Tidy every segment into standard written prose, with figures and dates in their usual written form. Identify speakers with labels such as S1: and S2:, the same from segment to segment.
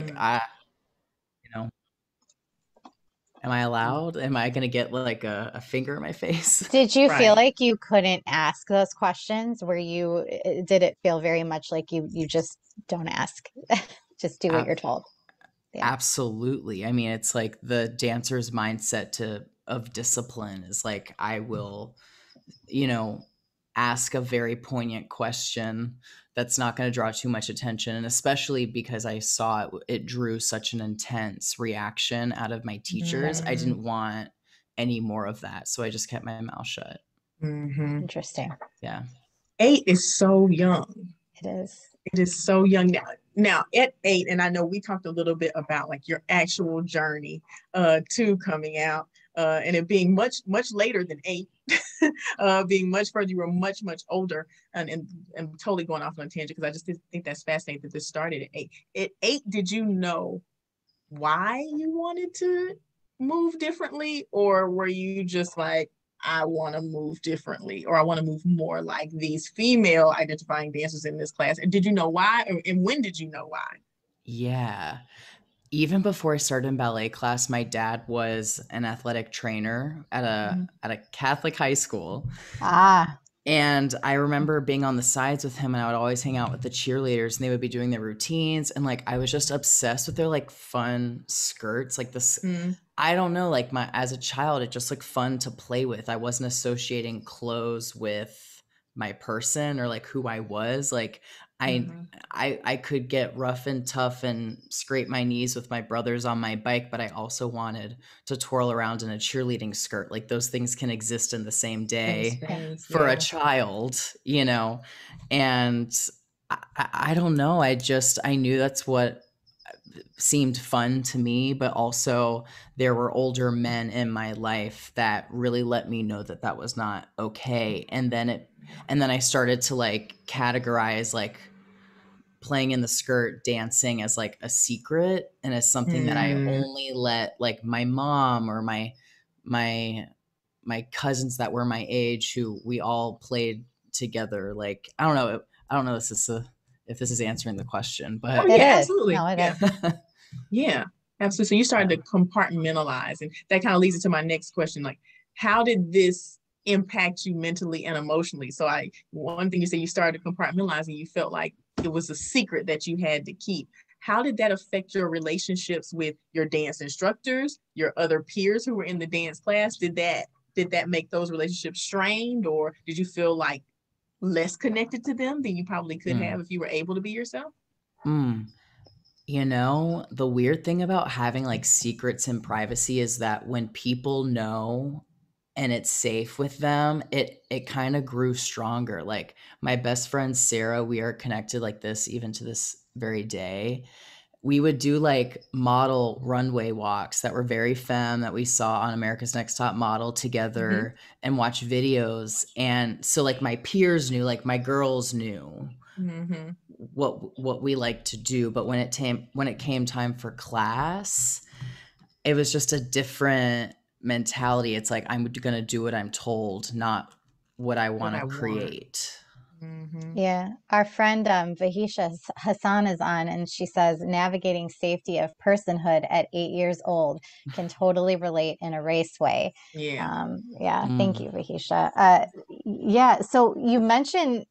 S1: Mm.
S2: I, you know, am I allowed? Am I gonna get like a finger in my face?
S3: Did you feel
S1: Right.
S3: like you couldn't ask those questions? Did it feel very much like you just don't ask, just do what
S2: Ab-
S3: you're told? Yeah.
S2: Absolutely. I mean, it's like the dancer's mindset to of discipline is like I will, you know, ask a very poignant question that's not going to draw too much attention. And especially because I saw it drew such an intense reaction out of my teachers, I
S1: Mm-hmm.
S2: didn't want any more of that. So I just kept my mouth shut.
S1: Mm-hmm.
S3: Interesting.
S2: Yeah.
S1: 8 is so young.
S3: It is.
S1: It is so young now. Now at 8, and I know we talked a little bit about like your actual journey to coming out, and it being much later than 8, being much further. You were much older, and totally going off on a tangent because I just think that's fascinating that this started at 8. At 8, did you know why you wanted to move differently, or were you just like, I want to move differently, or I want to move more like these female identifying dancers in this class? And did you know why? And when did you know why?
S2: Yeah. Even before I started in ballet class, my dad was an athletic trainer at a Catholic high school.
S3: Ah,
S2: And I remember being on the sides with him, and I would always hang out with the cheerleaders, and they would be doing their routines, and like I was just obsessed with their like fun skirts, like this.
S1: Mm-hmm.
S2: I don't know, like my as a child, it just looked fun to play with. I wasn't associating clothes with my person or like who I was. Like I
S1: Mm-hmm.
S2: I could get rough and tough and scrape my knees with my brothers on my bike, but I also wanted to twirl around in a cheerleading skirt. Like those things can exist in the same
S1: Same
S2: day
S3: yeah.
S1: space,
S2: for a
S1: yeah.
S2: child, you know? And I don't know. I knew that's what seemed fun to me, but also there were older men in my life that really let me know that that was not okay. And then I started to like categorize like playing in the skirt dancing as like a secret and as something that I
S1: Mm.
S2: only let like my mom or my my cousins that were my age who we all played together. Like I don't know if this is answering the question,
S1: Oh
S2: but
S3: It
S1: yeah,
S3: is.
S1: absolutely,
S3: No, it
S1: yeah.
S3: is.
S1: Yeah, absolutely. So you started
S2: yeah.
S1: to compartmentalize, and that kind of leads into my next question. Like, how did this impact you mentally and emotionally? So one thing you said, you started compartmentalizing, you felt like it was a secret that you had to keep. How did that affect your relationships with your dance instructors, your other peers who were in the dance class? Did that make those relationships strained, or did you feel like less connected to them than you probably could
S2: Mm.
S1: have if you were able to be yourself?
S2: Mm. You know, the weird thing about having like secrets and privacy is that when people know and it's safe with them, it kind of grew stronger. Like my best friend Sarah, we are connected like this even to this very day. We would do like model runway walks that were very femme that we saw on America's Next Top Model
S1: Mm-hmm.
S2: together and watch videos. And so like my peers knew, like my girls knew
S1: Mm-hmm.
S2: what we like to do, but when it came time for class, it was just a different mentality. It's like I'm going to do what I'm told, not what I
S1: What
S2: want to
S1: I want.
S2: create.
S1: Mm-hmm.
S3: Yeah, our friend Vahisha Hassan is on, and she says navigating safety of personhood at 8 years old can totally relate in a race way.
S1: Yeah.
S3: Yeah, thank
S2: Mm.
S3: you, Vahisha. Yeah, so you mentioned,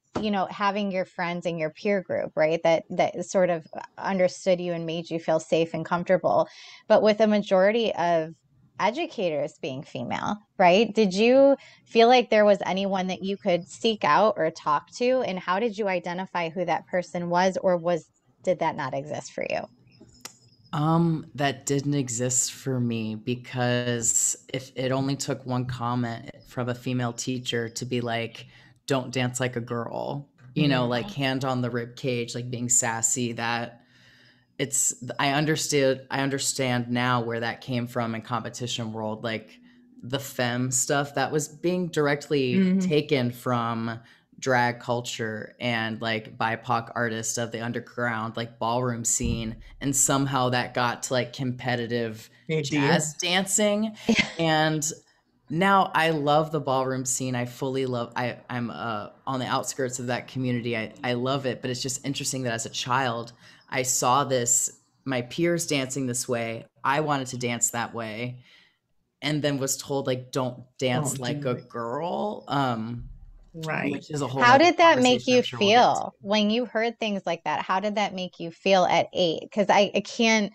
S3: having your friends and your peer group, right? That sort of understood you and made you feel safe and comfortable. But with a majority of educators being female, right? Did you feel like there was anyone that you could seek out or talk to? And how did you identify who that person was, or did that not exist for you?
S2: That didn't exist for me because if it only took one comment from a female teacher to be like, don't dance like a girl, like
S1: Mm-hmm.
S2: hand on the rib cage, like being sassy, that it's I understand now where that came from in competition world, like the femme stuff that was being directly
S1: Mm-hmm.
S2: taken from drag culture and like BIPOC artists of the underground like ballroom scene, and somehow that got to like competitive
S1: It did.
S2: jazz dancing. And now I love the ballroom scene. I fully love I'm on the outskirts of that community. I love it, but it's just interesting that as a child I saw this my peers dancing this way. I wanted to dance that way, and then was told like, don't dance
S1: Don't
S2: like
S1: do
S2: a
S1: it.
S2: girl.
S1: Right.
S2: Which is a whole
S3: How
S2: nother
S3: did that make
S2: conversation
S3: you
S2: I'm sure we'll get to.
S3: feel when you heard things like that? How did that make you feel at 8? Because I can't,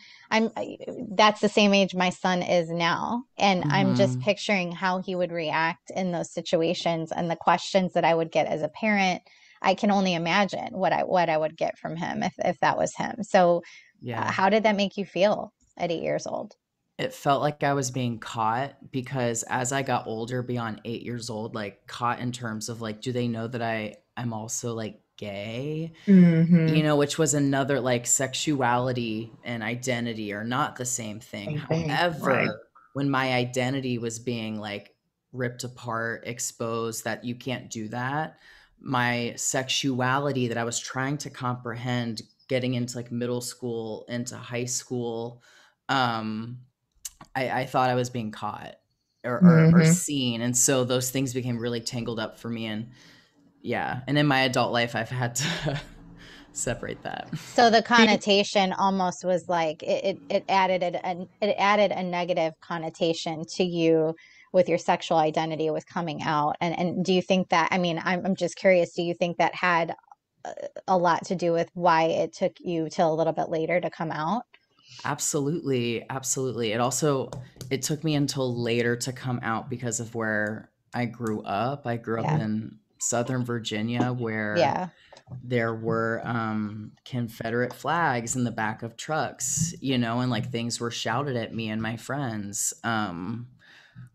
S3: that's the same age my son is now. And I'm just
S2: Mhm.
S3: picturing how he would react in those situations and the questions that I would get as a parent. I can only imagine what I would get from him if that was him. So
S2: Yeah.
S3: how did that make you feel at 8 years old?
S2: It felt like I was being caught, because as I got older, beyond 8 years old, like caught in terms of like, do they know that I'm also like gay?
S1: Mm-hmm.
S2: Which was another, like, sexuality and identity are not the same thing.
S1: Same thing. Right.
S2: However, when my identity was being like ripped apart, exposed that you can't do that, my sexuality that I was trying to comprehend getting into like middle school, into high school, um, I thought I was being caught or
S1: Mm-hmm.
S2: seen. And so those things became really tangled up for me. And yeah. And in my adult life, I've had to separate that.
S3: So the connotation almost was like it added a negative connotation to you with your sexual identity with coming out. And do you think that, I mean, I'm just curious, do you think that had a lot to do with why it took you till a little bit later to come out?
S2: Absolutely. Absolutely. It took me until later to come out because of where I grew up. I grew up
S3: Yeah.
S2: in Southern Virginia, where
S3: Yeah.
S2: there were Confederate flags in the back of trucks, and like things were shouted at me and my friends.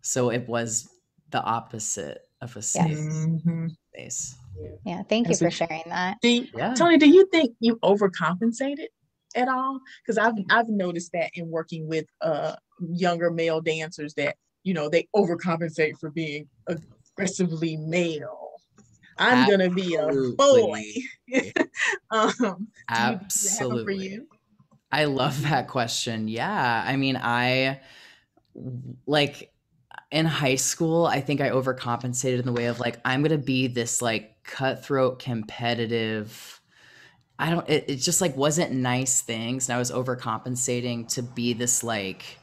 S2: So it was the opposite of a safe
S3: Yes.
S1: Mm-hmm.
S2: space.
S3: Yeah. Thank you
S1: That's
S3: for
S1: it.
S3: sharing that.
S2: Yeah.
S1: Tony, do you think you overcompensated at all? Because I've noticed that in working with younger male dancers that they overcompensate for being aggressively male. I'm gonna be a boy.
S2: Absolutely.
S1: Do you see that happen for
S2: Absolutely.
S1: you?
S2: I love that question. Yeah. I mean, like in high school, I think I overcompensated in the way of like, I'm going to be this like cutthroat, competitive. It just like wasn't nice things. And I was overcompensating to be this like,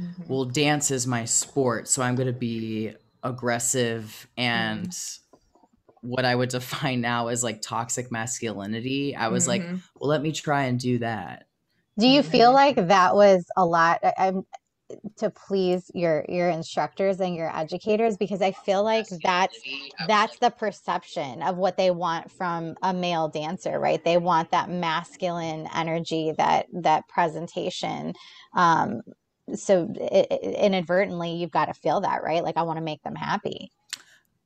S1: Mm-hmm.
S2: well, dance is my sport. So I'm going to be aggressive and what I would define now as like toxic masculinity. I was like,
S1: Mm-hmm.
S2: well, let me try and do that.
S3: Do you feel
S1: Mm-hmm.
S3: like that was a lot? I'm to please your instructors and your educators, because I feel like that's the perception of what they want from a male dancer, right? They want that masculine energy, that presentation. Um, so inadvertently, you've got to feel that, right? Like I want to make them happy.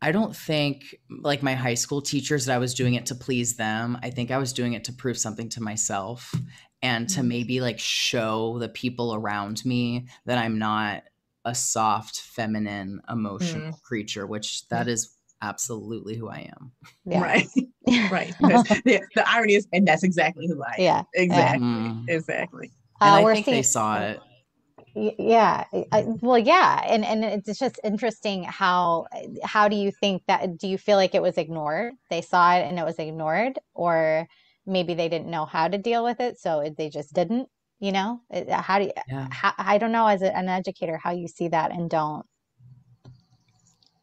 S2: I don't think like my high school teachers that I was doing it to please them. I think I was doing it to prove something to myself and to maybe like show the people around me that I'm not a soft, feminine,
S1: Mm-hmm.
S2: emotional creature, which that is absolutely who I am.
S3: Yeah.
S1: Right. Right. Because the irony is, and that's exactly who I am.
S3: Yeah. Yeah.
S1: Exactly.
S2: Mhm.
S1: Exactly.
S2: And I
S3: We're
S2: think they
S3: seeing.
S2: saw it.
S3: Yeah, well, yeah, and it's just interesting how do you think that, do you feel like it was ignored? They saw it and it was ignored, or maybe they didn't know how to deal with it, so they just didn't, how do you,
S2: Yeah.
S3: I don't know, as an educator, how you see that and don't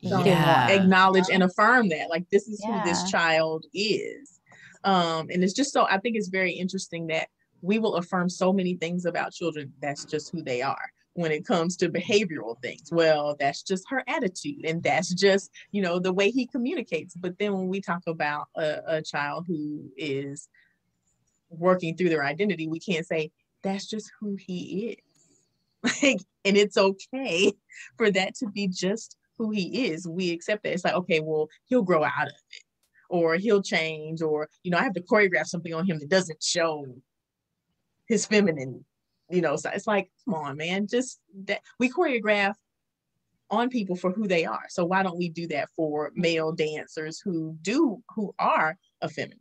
S3: do
S1: Don't
S3: more.
S2: Yeah.
S1: acknowledge and affirm that, like, this is who this
S3: Yeah,
S1: child is. And it's just so, I think it's very interesting that we will affirm so many things about children. That's just who they are. When it comes to behavioral things, well, that's just her attitude, and that's just the way he communicates. But then when we talk about a child who is working through their identity, we can't say that's just who he is. Like, and it's okay for that to be just who he is. We accept that. It's like, okay, well, he'll grow out of it, or he'll change, or I have to choreograph something on him that doesn't show his feminine. So it's like, come on, man, just that we choreograph on people for who they are. So why don't we do that for male dancers who are effeminate?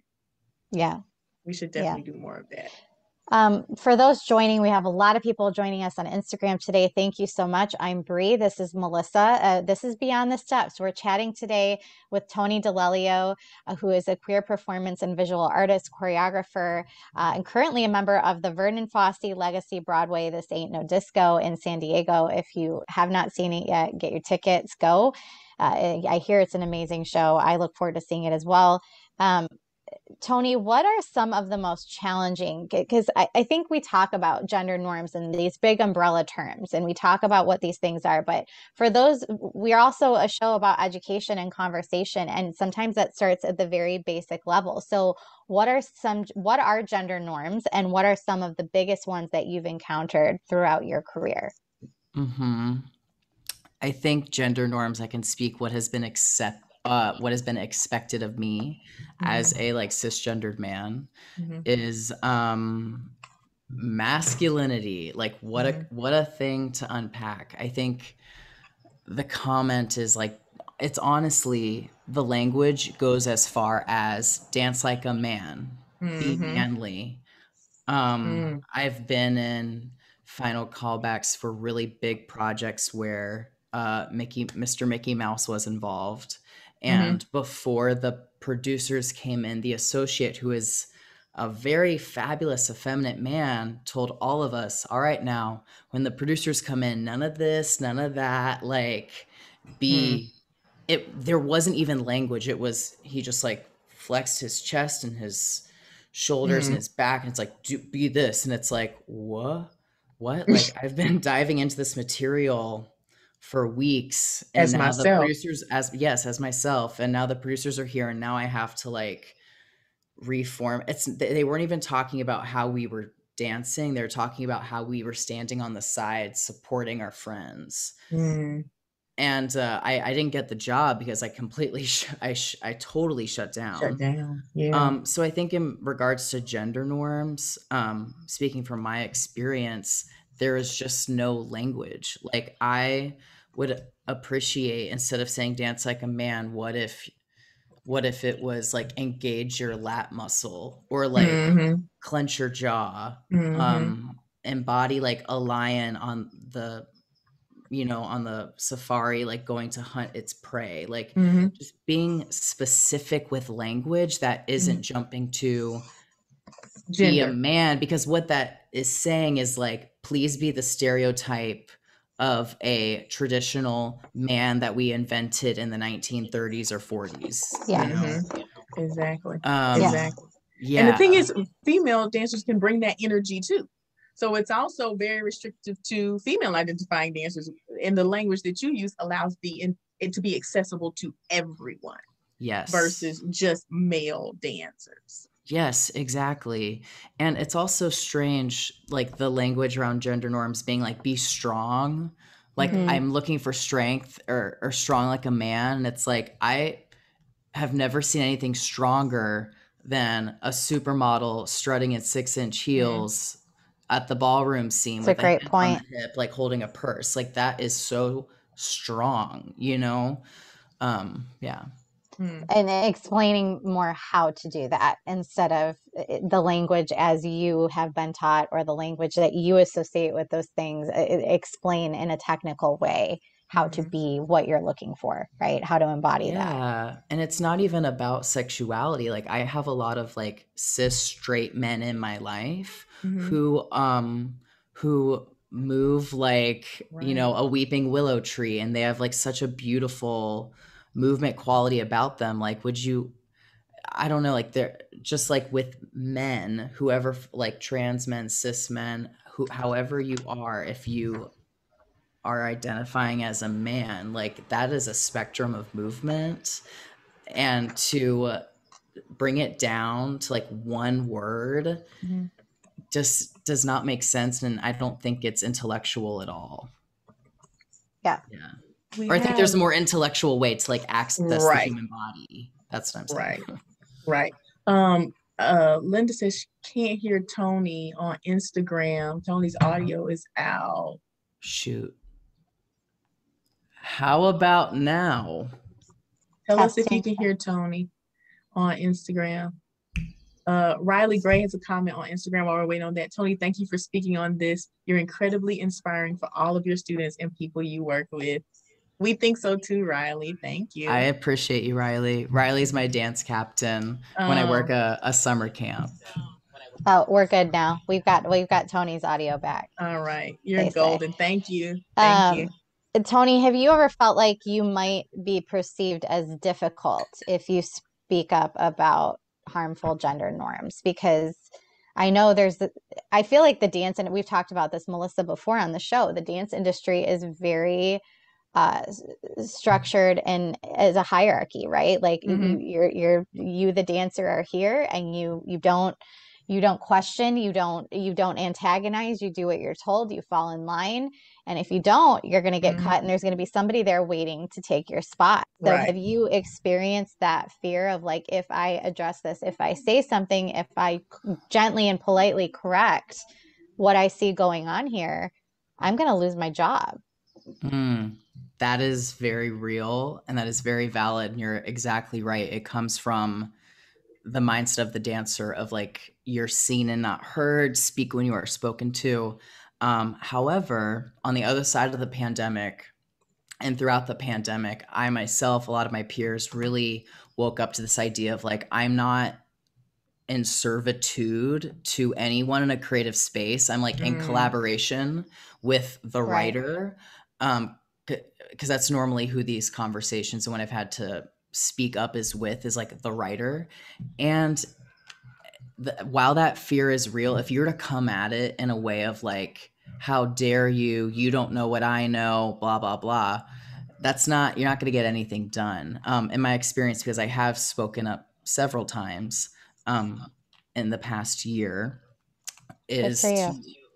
S3: yeah,
S1: We should
S3: yeah.
S1: definitely do more of that.
S3: For those joining, we have a lot of people joining us on Instagram today. Thank you so much. I'm Bree. This is Melissa. This is Beyond the Steps. We're chatting today with Tony DeLelio, who is a queer performance and visual artist, choreographer, and currently a member of the Vernon Fosse Legacy Broadway This Ain't No Disco in San Diego. If you have not seen it yet, get your tickets, go. I hear it's an amazing show. I look forward to seeing it as well. Tony, what are some of the most challenging? Because I think we talk about gender norms and these big umbrella terms, and we talk about what these things are. But for those, we are also a show about education and conversation, and sometimes that starts at the very basic level. So, what are gender norms, and what are some of the biggest ones that you've encountered throughout your career?
S2: Mm-hmm. I think gender norms, I can speak what has been expected of me as a like cisgendered man is masculinity. Like what a thing to unpack. I think the comment is like, it's honestly, the language goes as far as dance like a man, be manly. I've been in final callbacks for really big projects where Mr. Mickey Mouse was involved. And before the producers came in, the associate, who is a very fabulous, effeminate man, told all of us, all right, now, when the producers come in, none of this, none of that, like, there wasn't even language. It was, he just like flexed his chest and his shoulders and his back, and it's like, be this. And it's like, what? Like, I've been diving into this material for weeks, and
S1: as
S2: now
S1: myself.
S2: the producers, as myself, and now the producers are here, and now I have to like reform. They weren't even talking about how we were dancing. They're talking about how we were standing on the side supporting our friends. And I didn't get the job because I completely I totally shut down.
S1: Yeah.
S2: So I think in regards to gender norms, speaking from my experience, there is just no language. Like, I would appreciate, instead of saying dance like a man, what if it was like engage your lat muscle, or like clench your jaw, embody like a lion on the safari, like going to hunt its prey, like just being specific with language that isn't jumping to be a man, because what that is saying is like, please be the stereotype of a traditional man that we invented in the 1930s or 40s.
S1: Exactly.
S2: Yeah.
S1: And the thing is, female dancers can bring that energy too. So it's also very restrictive to female identifying dancers, and the language that you use allows it to be accessible to everyone.
S2: Yes.
S1: Versus just male dancers.
S2: Yes, exactly. And it's also strange, like the language around gender norms being like, be strong. Like, I'm looking for strength, or strong like a man. And it's like, I have never seen anything stronger than a supermodel strutting in 6-inch heels at the ballroom scene with a hand on the hip, like holding a purse. Like, that is so strong, yeah.
S3: And explaining more how to do that instead of the language as you have been taught, or the language that you associate with those things. Explain in a technical way how to be what you're looking for, right? How to embody that.
S2: Yeah. And it's not even about sexuality. Like, I have a lot of like cis straight men in my life who move like, a weeping willow tree, and they have like such a beautiful movement quality about them. Like, I don't know, like, they're just like with men, whoever, like trans men, cis men, however you are, if you are identifying as a man, like, that is a spectrum of movement, and to bring it down to like one word just does not make sense, and I don't think it's intellectual at all.
S3: Yeah.
S2: Or I think there's a more intellectual way to like access the human body. That's what I'm saying.
S1: Right. Linda says she can't hear Tony on Instagram. Tony's audio is out.
S2: Shoot. How about now?
S1: Tell us if you can hear Tony on Instagram. Riley Gray has a comment on Instagram while we're waiting on that. Tony, thank you for speaking on this. You're incredibly inspiring for all of your students and people you work with. We think so too, Riley. Thank you.
S2: I appreciate you, Riley. Riley's my dance captain when I work a summer camp.
S3: Oh, we're good now. We've got Tony's audio back.
S1: All right. You're
S3: They say.
S1: golden. Thank you. Thank you.
S3: Tony, have you ever felt like you might be perceived as difficult if you speak up about harmful gender norms? Because I know I feel like the dance, and we've talked about this, Melissa, before on the show, the dance industry is very uh structured and as a hierarchy, right? Like you the dancer are here, and you don't question, you don't antagonize, you do what you're told, you fall in line, and if you don't, you're going to get cut, and there's going to be somebody there waiting to take your spot. So
S1: Right.
S3: have you experienced that fear of like, if I address this, if I say something, if I gently and politely correct what I see going on here, I'm going to lose my job?
S2: That is very real, and that is very valid, and you're exactly right. It comes from the mindset of the dancer of like, you're seen and not heard, speak when you are spoken to. However, on the other side of the pandemic and throughout the pandemic, I myself, a lot of my peers really woke up to this idea of like, I'm not in servitude to anyone in a creative space. I'm like in collaboration with the writer. Because that's normally who these conversations, and when I've had to speak up is like the writer. And while that fear is real, if you're to come at it in a way of like, how dare you, you don't know what I know, blah, blah, blah, you're not going to get anything done. In my experience, because I have spoken up several times in the past year, is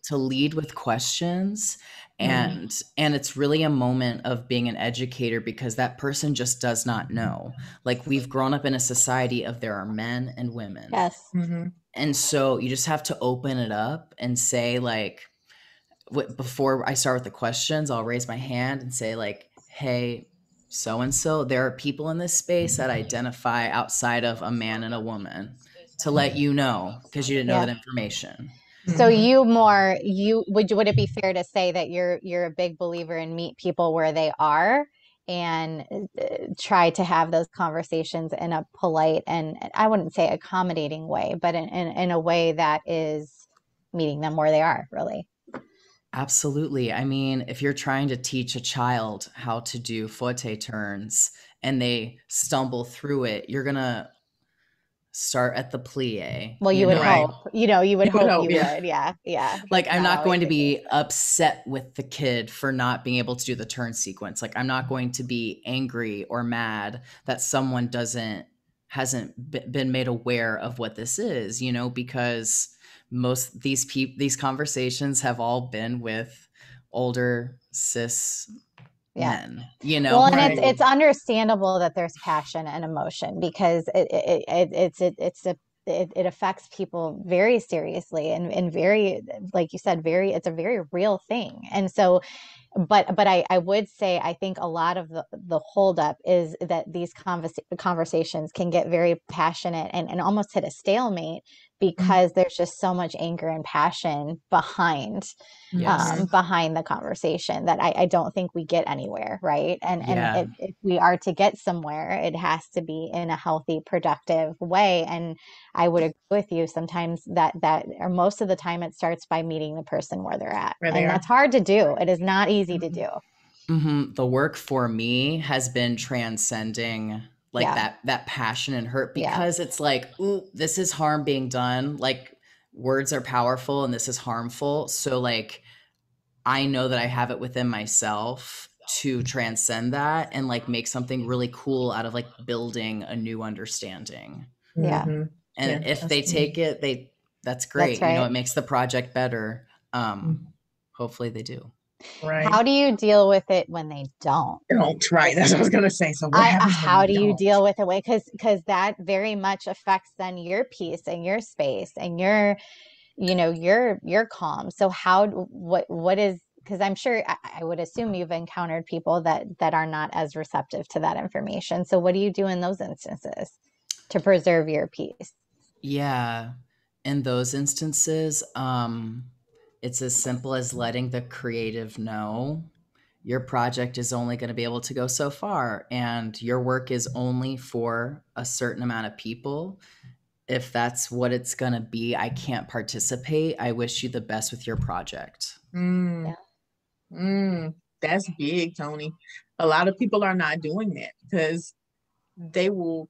S2: to lead with questions. And it's really a moment of being an educator, because that person just does not know. Like, we've grown up in a society of there are men and women.
S3: Yes.
S2: And so you just have to open it up and say like, before I start with the questions, I'll raise my hand and say like, hey, so-and-so, there are people in this space that identify outside of a man and a woman, to let you know, because you didn't know that information.
S3: So would it be fair to say that you're a big believer in meet people where they are, and try to have those conversations in a polite, and I wouldn't say accommodating way, but in a way that is meeting them where they are, really?
S2: Absolutely. I mean, if you're trying to teach a child how to do faute turns and they stumble through it, you're going to start at the plie.
S3: Well, you would hope, you would hope you would. Yeah.
S2: Like, I'm not going to be upset with the kid for not being able to do the turn sequence. Like, I'm not going to be angry or mad that someone hasn't been made aware of what this is, because most these conversations have all been with older cis men,
S3: Well, and it's understandable that there's passion and emotion, because it affects people very seriously, and very, like you said, it's a very real thing. And so, but I would say, I think a lot of the holdup is that these conversations can get very passionate and almost hit a stalemate, because there's just so much anger and passion behind the conversation, that I don't think we get anywhere, right? And if we are to get somewhere, it has to be in a healthy, productive way. And I would agree with you. Sometimes or most of the time, it starts by meeting the person where they're at, and that's hard to do. It is not easy to do.
S2: The work for me has been transcending like that passion and hurt, because it's like, ooh, this is harm being done. Like, words are powerful and this is harmful. So like, I know that I have it within myself to transcend that and like make something really cool out of like building a new understanding. And if they take it, that's great.
S3: That's right.
S2: It makes the project better. Hopefully they do.
S1: Right.
S3: How do you deal with it when they don't?
S1: Right. That's what I was going to say. So what happens
S3: how do you deal with it? Because that very much affects then your peace and your space and your calm. So what is, because I'm sure, I would assume you've encountered people that are not as receptive to that information. So what do you do in those instances to preserve your peace?
S2: Yeah. In those instances, it's as simple as letting the creative know your project is only going to be able to go so far and your work is only for a certain amount of people. If that's what it's going to be, I can't participate. I wish you the best with your project.
S1: Mm,
S3: Yeah.
S1: that's big, Tony. A lot of people are not doing that because they will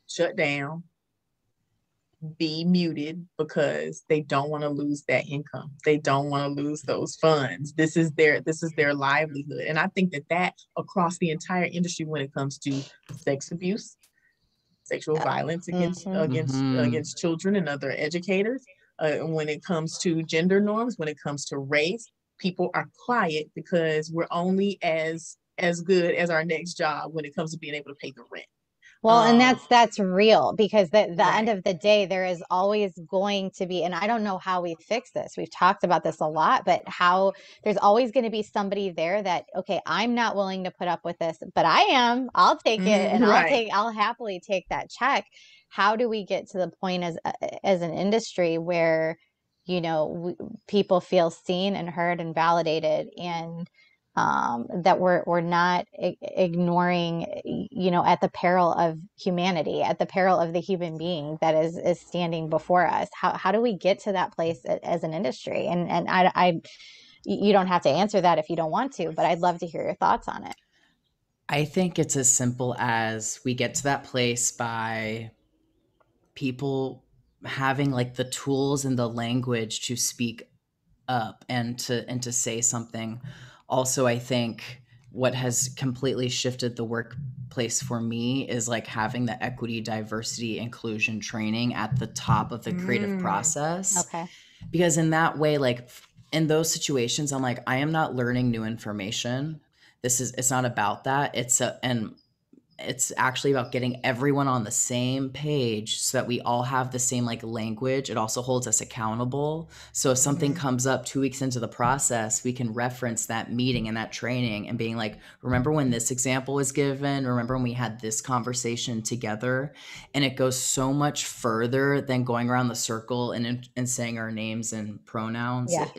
S1: shut down, be muted because they don't want to lose that income. They don't want to lose those funds. This is their livelihood. And I think that across the entire industry when it comes to sex abuse, sexual
S3: Yep.
S1: violence against
S3: Mm-hmm.
S1: against
S2: Mm-hmm.
S1: against children and other educators, when it comes to gender norms, when it comes to race, people are quiet because we're only as good as our next job when it comes to being able to pay the rent.
S3: Well, and
S1: Um,
S3: that's real because the end
S1: right.
S3: of the day, there is always going to be, and I don't know how we fix this. We've talked about this a lot, but how there's always going to be somebody there that, okay, I'm not willing to put up with this, but I am. I'll take it, and
S1: Right.
S3: I'll happily take that check. How do we get to the point as an industry where, people feel seen and heard and validated, and that we're not ignoring, at the peril of humanity, at the peril of the human being that is standing before us. How do we get to that place as an industry? And you don't have to answer that if you don't want to, but I'd love to hear your thoughts on it.
S2: I think it's as simple as we get to that place by people having like the tools and the language to speak up and to say something. Also, I think what has completely shifted the workplace for me is like having the equity, diversity, inclusion training at the top of the creative
S1: Mm,
S2: process.
S3: Okay.
S2: Because in that way, like in those situations, I'm like, I am not learning new information. It's not about that. And it's actually about getting everyone on the same page so that we all have the same like language. It also holds us accountable. So if something
S1: mm-hmm,
S2: comes up 2 weeks into the process, we can reference that meeting and that training and being like, remember when this example was given? Remember when we had this conversation together? And it goes so much further than going around the circle and saying our names and pronouns.
S3: Yeah.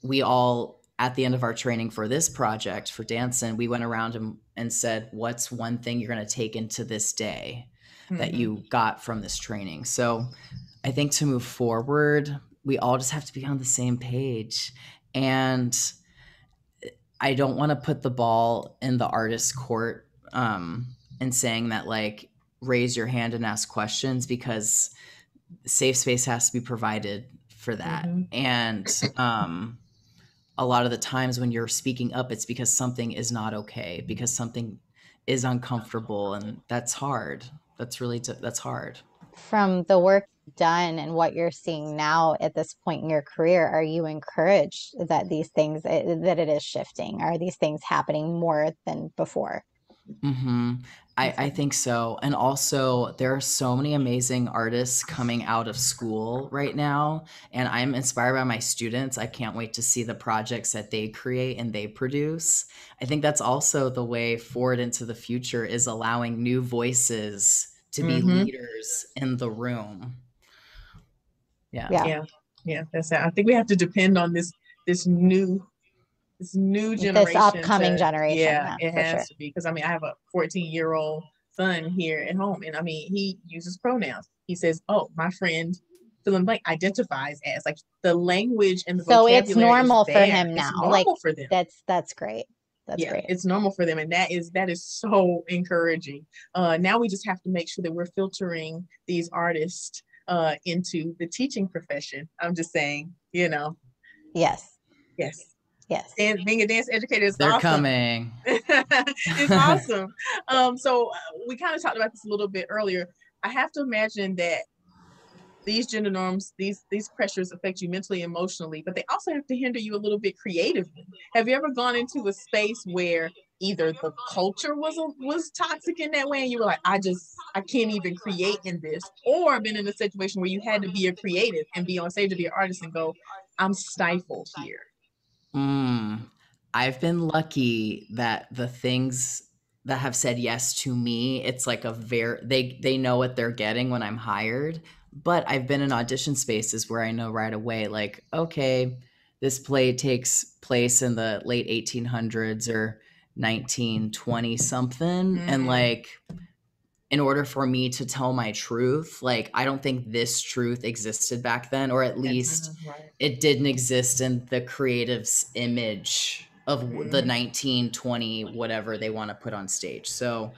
S2: We all at the end of our training for this project for dancing, we went around and said, what's one thing you're going to take into this day that
S1: mm-hmm.
S2: you got from this training? So I think to move forward, we all just have to be on the same page. And I don't want to put the ball in the artist's court, and saying that like raise your hand and ask questions, because safe space has to be provided for that.
S1: Mm-hmm.
S2: And a lot of the times when you're speaking up, it's because something is not okay, because something is uncomfortable, and that's hard. That's hard.
S3: From the work you've done and what you're seeing now at this point in your career, are you encouraged that these things, that it is shifting? Are these things happening more than before?
S2: Hmm. I
S3: Okay.
S2: think so. And also, there are so many amazing artists coming out of school right now. And I'm inspired by my students. I can't wait to see the projects that they create and they produce. I think that's also the way forward into the future, is allowing new voices to be
S1: Mm-hmm.
S2: leaders in the room. Yeah.
S3: Yeah.
S1: Yeah, yeah, that's it. I think we have to depend on this new this new
S3: This
S1: generation
S3: upcoming
S1: to,
S3: generation.
S1: yeah,
S3: Yeah,
S1: it
S3: for sure.
S1: has to be because I mean I have a 14-year-old son here at home, and I mean he uses pronouns. He says, "Oh, my friend fill in the blank identifies as," like the language and the
S3: So it's
S1: vocabulary is
S3: normal for
S1: there.
S3: him
S1: It's
S3: now. Like
S1: normal for them.
S3: that's great. That's
S1: Yeah,
S3: great.
S1: it's normal for them, and that is so encouraging. Now we just have to make sure that we're filtering these artists into the teaching profession. I'm just saying,
S3: Yes.
S1: yes,
S3: Yes.
S1: and being a dance educator is
S2: They're
S1: awesome.
S2: coming.
S1: It's awesome. So we kind of talked about this a little bit earlier. I have to imagine that these gender norms, these pressures affect you mentally, emotionally, but they also have to hinder you a little bit creatively. Have you ever gone into a space where either the culture was toxic in that way, and you were like, I can't even create in this, or been in a situation where you had to be a creative and be on stage to be an artist and go, I'm stifled here.
S2: Mm. I've been lucky that the things that have said yes to me, it's like they know what they're getting when I'm hired. But I've been in audition spaces where I know right away, like, okay, this play takes place in the late 1800s or 1920 something. And like, in order for me to tell my truth, like, I don't think this truth existed back then, or at least it didn't exist in the creative's image of the 1920, whatever they want to put on stage. So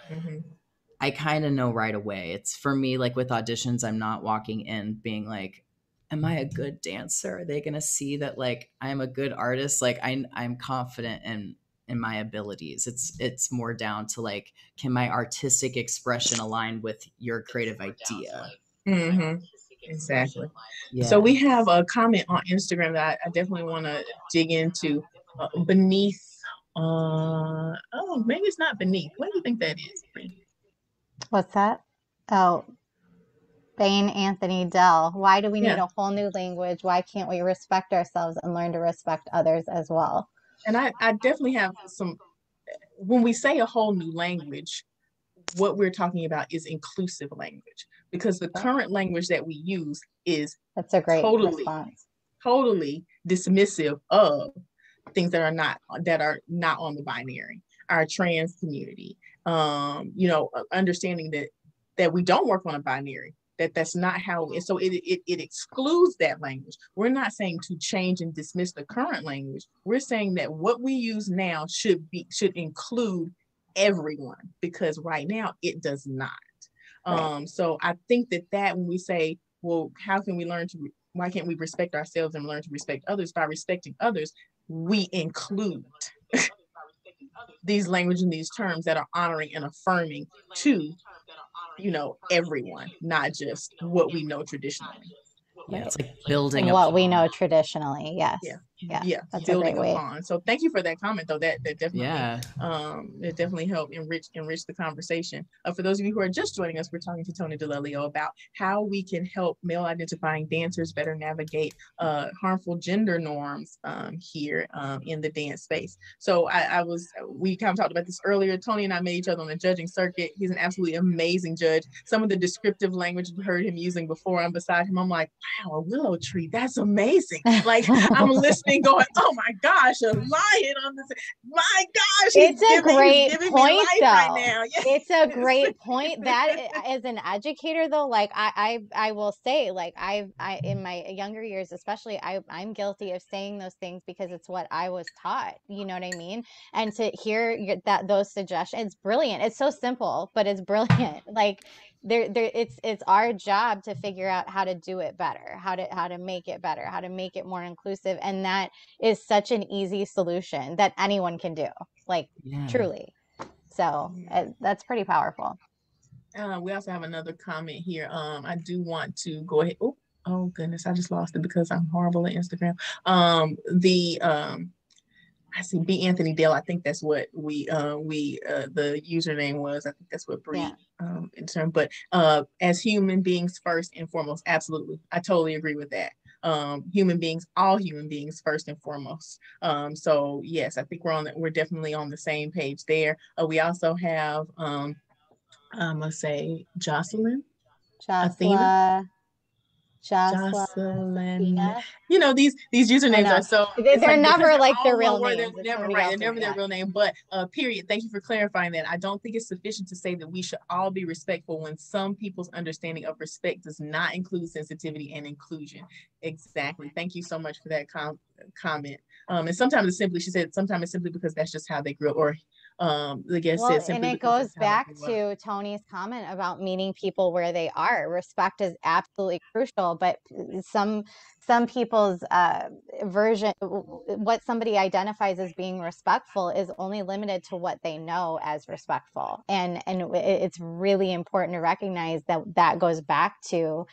S2: I kind of know right away. It's for me, like with auditions, I'm not walking in being like, am I a good dancer? Are they going to see that like I'm a good artist? Like I'm confident in my abilities. It's more down to like, can my artistic expression align with your creative idea?
S1: Exactly.
S2: Yeah.
S1: So we have a comment on Instagram that I definitely want to dig into. Beneath, oh, maybe it's not beneath. What do you think that is?
S3: What's that? Oh, Bain Anthony Dell. Why do we need a whole new language? Why can't we respect ourselves and learn to respect others as well?
S1: And I definitely have some, when we say a whole new language, what we're talking about is inclusive language, because the current language that we use is
S3: that's a great response.
S1: Totally dismissive of things that are not on the binary, our trans community, understanding that we don't work on a binary, that's not how, so it excludes that language. We're not saying to change and dismiss the current language. We're saying that what we use now should include everyone, because right now it does not. So I think that when we say, well, how can we why can't we respect ourselves and learn to respect others? By respecting others, we include these language and these terms that are honoring and affirming to, everyone, not just what we know traditionally.
S2: Yeah, it's like building
S3: and what we know traditionally. Yes.
S1: Yeah,
S3: that's
S1: building
S3: a great
S1: upon. So thank you for that comment, though. That definitely, it definitely helped enrich the conversation. For those of you who are just joining us, we're talking to Tony DeLelio about how we can help male identifying dancers better navigate harmful gender norms here in the dance space. So we kind of talked about this earlier. Tony and I met each other on the judging circuit. He's an absolutely amazing judge. Some of the descriptive language you heard him using before, I'm beside him, I'm like, wow, a willow tree, that's amazing. Like, I'm listening going, oh my gosh, a lion on this. My gosh,
S3: it's a great point, though.
S1: Right now. Yes.
S3: It's a great point. That as an educator, though, like I will say, like I in my younger years, especially, I'm guilty of saying those things because it's what I was taught. You know what I mean? And to hear those suggestions, it's brilliant. It's so simple, but it's brilliant. Like it's our job to figure out how to do it better, how to make it better, how to make it more inclusive. And that is such an easy solution that anyone can do, like truly. So that's pretty powerful.
S1: We also have another comment here. I do want to go ahead. Oh goodness, I just lost it because I'm horrible at Instagram. I see B. Anthony Dale. I think that's what the username was. I think that's what Bree in term. But as human beings first and foremost, absolutely, I totally agree with that. Human beings, all human beings first and foremost. So yes, I think we're definitely on the same page there. We also have I'm gonna say Jocelyn. Jocelyn. These usernames are so
S3: they're never like their real names.
S1: They're never right. They're never their real name. But period. Thank you for clarifying that. I don't think it's sufficient to say that we should all be respectful when some people's understanding of respect does not include sensitivity and inclusion. Exactly. Thank you so much for that comment. And sometimes it's simply, she said, sometimes it's simply because that's just how they grew up, or the guest said simply.
S3: And it goes back to Tony's comment about meeting people where they are. Respect is absolutely crucial, but some people's version, what somebody identifies as being respectful, is only limited to what they know as respectful. And it's really important to recognize that goes back to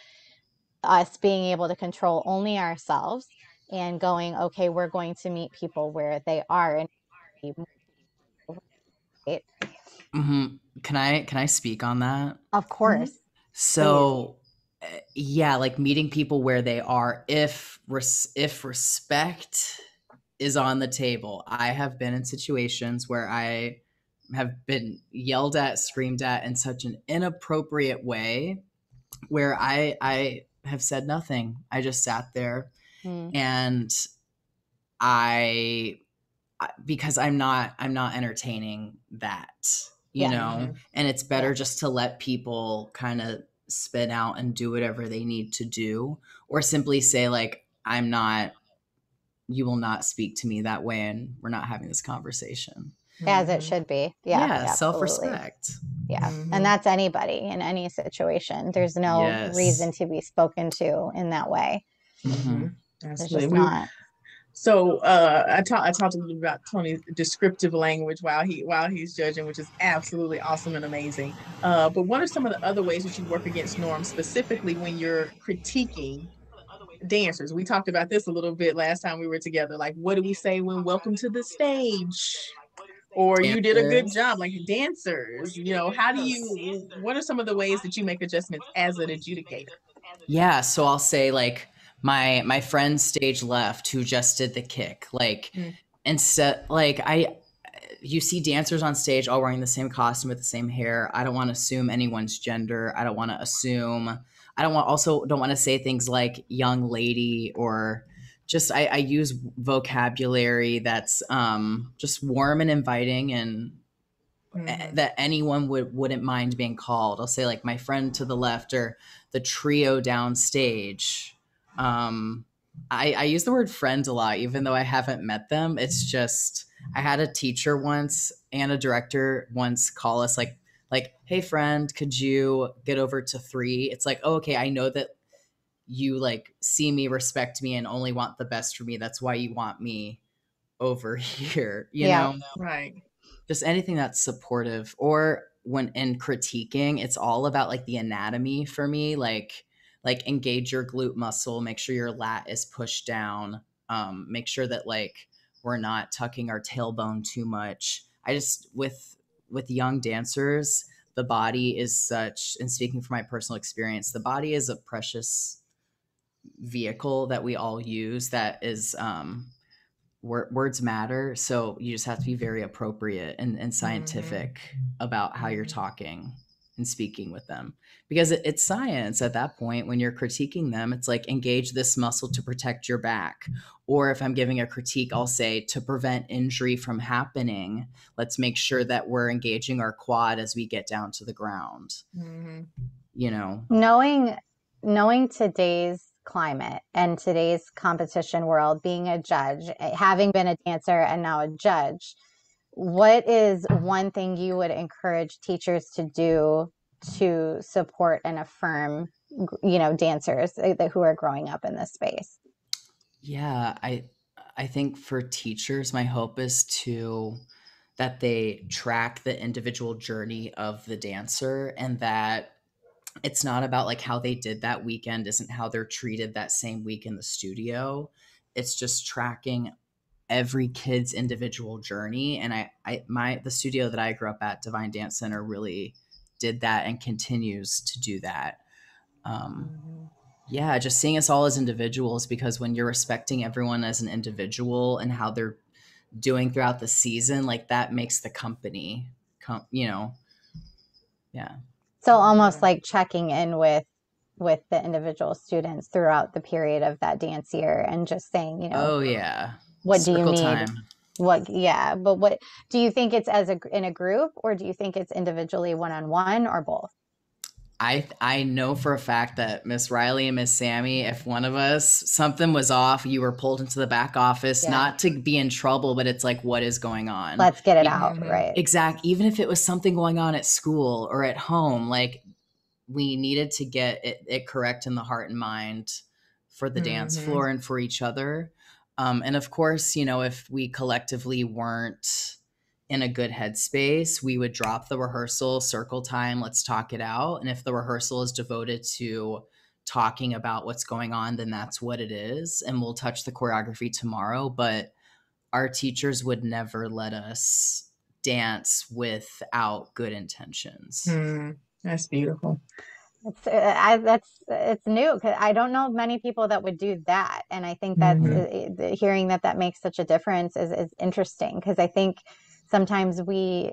S3: us being able to control only ourselves and going, okay, we're going to meet people where they are. And
S2: Can I speak on that?
S3: Of course.
S2: So yeah, like meeting people where they are, if respect is on the table. I have been in situations where I have been yelled at, screamed at in such an inappropriate way where I have said nothing. I just sat there and I because I'm not entertaining that, you know, and it's better just to let people kind of spin out and do whatever they need to do, or simply say like, you will not speak to me that way and we're not having this conversation.
S3: As it should be. Yeah, absolutely.
S2: Self-respect.
S3: Yeah. And that's anybody in any situation. There's no reason to be spoken to in that way. It's just not.
S1: So I talked a little bit about Tony's descriptive language while he's judging, which is absolutely awesome and amazing. But what are some of the other ways that you work against norms, specifically when you're critiquing dancers? We talked about this a little bit last time we were together. Like, what do we say when welcome to the stage? Or you did a good job, like dancers, you know, what are some of the ways that you make adjustments as an adjudicator?
S2: Yeah. So I'll say like my friend stage left who just did the kick, like instead, like you see dancers on stage all wearing the same costume with the same hair. I don't want to assume anyone's gender. I don't want to say things like young lady, or just I use vocabulary that's just warm and inviting, and that anyone wouldn't mind being called. I'll say like my friend to the left, or the trio downstage. I use the word friend a lot, even though I haven't met them. It's just, I had a teacher once and a director once call us like, hey friend, could you get over to 3? It's like, oh, okay, I know that you like see me, respect me, and only want the best for me. That's why you want me over here, you know?
S1: Right.
S2: Just anything that's supportive. Or when in critiquing, it's all about like the anatomy for me, like engage your glute muscle, make sure your lat is pushed down, make sure that like we're not tucking our tailbone too much. I just, with young dancers, the body is such, and speaking from my personal experience, the body is a precious vehicle that we all use that is words matter. So you just have to be very appropriate and scientific about how you're talking and speaking with them, because it's science at that point. When you're critiquing them, it's like, engage this muscle to protect your back. Or if I'm giving a critique, I'll say, to prevent injury from happening, let's make sure that we're engaging our quad as we get down to the ground. You know,
S3: knowing today's climate and today's competition world, being a judge, having been a dancer and now a judge, what is one thing you would encourage teachers to do to support and affirm, you know, dancers who are growing up in this space?
S2: Yeah, I think for teachers, my hope is that they track the individual journey of the dancer, and that it's not about like how they did that weekend isn't how they're treated that same week in the studio. It's just tracking every kid's individual journey. And the studio that I grew up at, Divine Dance Center, really did that and continues to do that. Yeah, just seeing us all as individuals, because when you're respecting everyone as an individual and how they're doing throughout the season, like that makes the company you know. Yeah.
S3: So almost like checking in with the individual students throughout the period of that dance year and just saying, you know,
S2: oh yeah,
S3: what
S2: circle
S3: do you need?
S2: Time.
S3: But what do you think, it's in a group, or do you think it's individually, one-on-one, or both?
S2: I know for a fact that Miss Riley and Miss Sammy, if one of us, something was off, you were pulled into the back office, not to be in trouble, but it's like, what is going on?
S3: Let's get it out, right?
S2: Exactly. Even if it was something going on at school or at home, like we needed to get it correct in the heart and mind for the dance floor and for each other. And of course, you know, if we collectively weren't in a good headspace, we would drop the rehearsal, circle time, let's talk it out. And if the rehearsal is devoted to talking about what's going on, then that's what it is. And we'll touch the choreography tomorrow. But our teachers would never let us dance without good intentions.
S1: That's beautiful.
S3: It's new, because I don't know many people that would do that. And I think that's hearing that makes such a difference is interesting, because I think sometimes we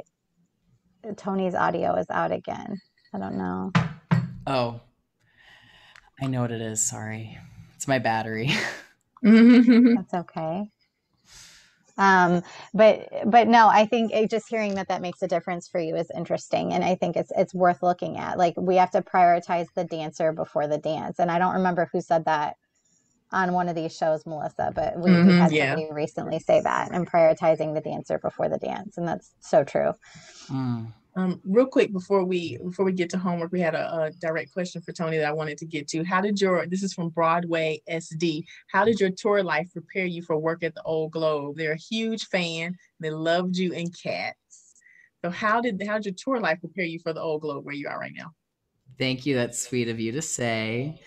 S3: Tony's audio is out again. I don't know.
S2: Oh, I know what it is. Sorry. It's my battery.
S3: That's okay. But no, I think just hearing that makes a difference for you is interesting. And I think it's worth looking at. Like, we have to prioritize the dancer before the dance. And I don't remember who said that on one of these shows, Melissa, but we had somebody recently say that, and prioritizing the dancer before the dance. And that's so true.
S1: Real quick before we get to homework, we had a direct question for Tony that I wanted to get to. This is from Broadway SD. How did your tour life prepare you for work at the Old Globe? They're a huge fan. They loved you in Cats. So how did your tour life prepare you for the Old Globe where you are right now?
S2: Thank you. That's sweet of you to say.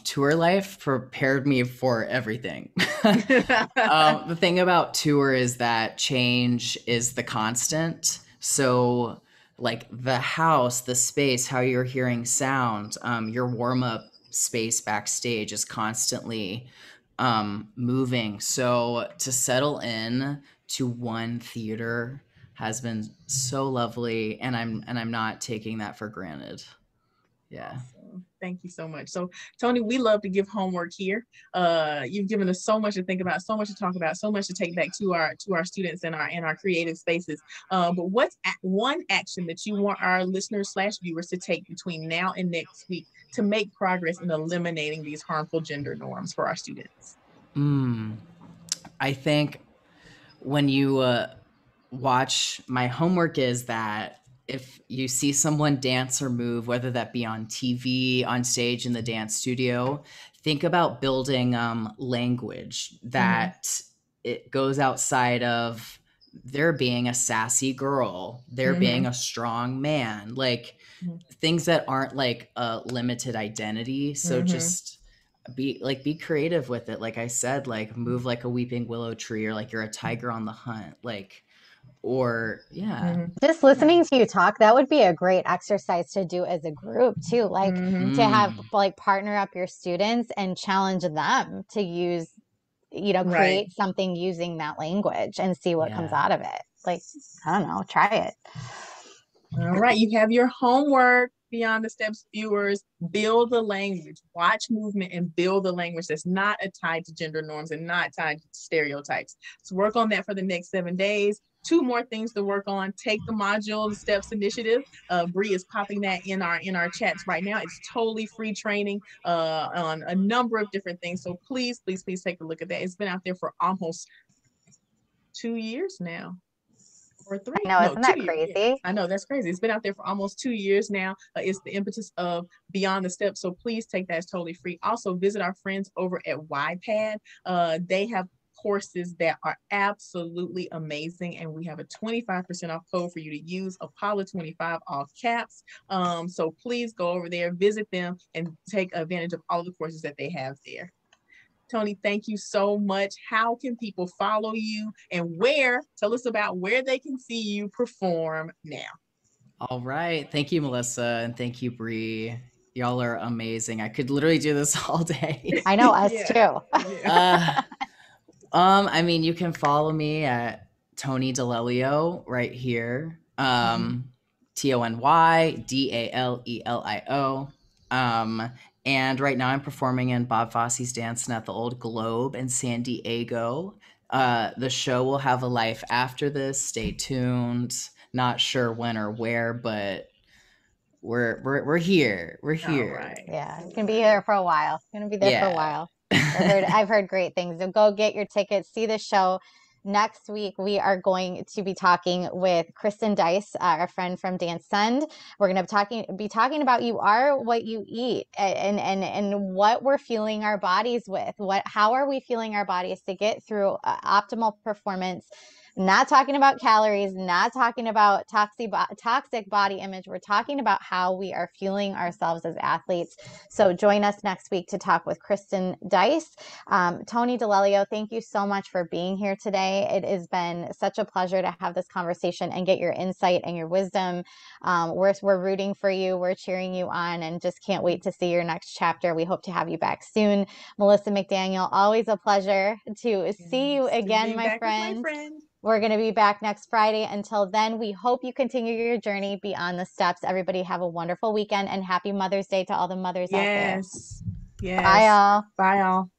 S2: Tour life prepared me for everything. The thing about tour is that change is the constant. So like the house, the space, how you're hearing sound, your warm-up space backstage is constantly moving. So to settle in to one theater has been so lovely, and I'm not taking that for granted. Yeah.
S1: Awesome. Thank you so much. So, Tony, we love to give homework here. You've given us so much to think about, so much to talk about, so much to take back to our students and our creative spaces. But what's one action that you want our listeners/viewers to take between now and next week to make progress in eliminating these harmful gender norms for our students?
S2: I think when you watch, my homework is that if you see someone dance or move, whether that be on TV, on stage, in the dance studio, think about building language that it goes outside of there being a sassy girl, there being a strong man, like things that aren't like a limited identity. So just be creative with it. Like I said, like move like a weeping willow tree, or like you're a tiger on the hunt, like, or
S3: Just listening to you talk, that would be a great exercise to do as a group too. Like to have like partner up your students and challenge them to use, create something using that language and see what comes out of it. Like, I don't know, try it.
S1: All right, you have your homework, Beyond the Steps viewers. Build the language, watch movement, and build the language that's not tied to gender norms and not tied to stereotypes. So work on that for the next 7 days. 2 more things to work on. Take the module, the Steps Initiative. Bree is popping that in our chats right now. It's totally free training on a number of different things. So please, please, please take a look at that. It's been out there for almost 2 years now. Or 3.
S3: I know, isn't that crazy?
S1: Years. I know, that's crazy. It's been out there for almost 2 years now. It's the impetus of Beyond the Steps. So please take that. It's totally free. Also, visit our friends over at YPAD. They have courses that are absolutely amazing, and we have a 25% off code for you to use, Apollo25, all caps. So please go over there, visit them, and take advantage of all the courses that they have there. Tony, thank you so much. How can people follow you, and tell us about where they can see you perform now?
S2: All right. Thank you, Melissa. And thank you, Bree. Y'all are amazing. I could literally do this all day.
S3: I know, us too.
S2: I mean, you can follow me at Tony DeLelio right here. TonyDalelio. And right now I'm performing in Bob Fosse's Dancing at the Old Globe in San Diego. The show will have a life after this. Stay tuned. Not sure when or where, but we're here. We're here.
S3: Right. Yeah, it's gonna be here for a while. It's gonna be there for a while. I've heard great things. So go get your tickets, see the show. Next week, we are going to be talking with Kristen Dice, our friend from Dance Send. We're going to be talking about you are what you eat, and what we're fueling our bodies with. How are we fueling our bodies to get through optimal performance? Not talking about calories, not talking about toxic body image. We're talking about how we are fueling ourselves as athletes. So join us next week to talk with Kristen Dice. Tony DeLelio, thank you so much for being here today. It has been such a pleasure to have this conversation and get your insight and your wisdom. We're rooting for you. We're cheering you on, and just can't wait to see your next chapter. We hope to have you back soon. Melissa McDaniel, always a pleasure to see you again, my friend. We're going to be back next Friday. Until then, we hope you continue your journey beyond the steps. Everybody have a wonderful weekend, and happy Mother's Day to all the mothers out there.
S1: Yes. Yes.
S3: Bye, all.
S1: Bye, all.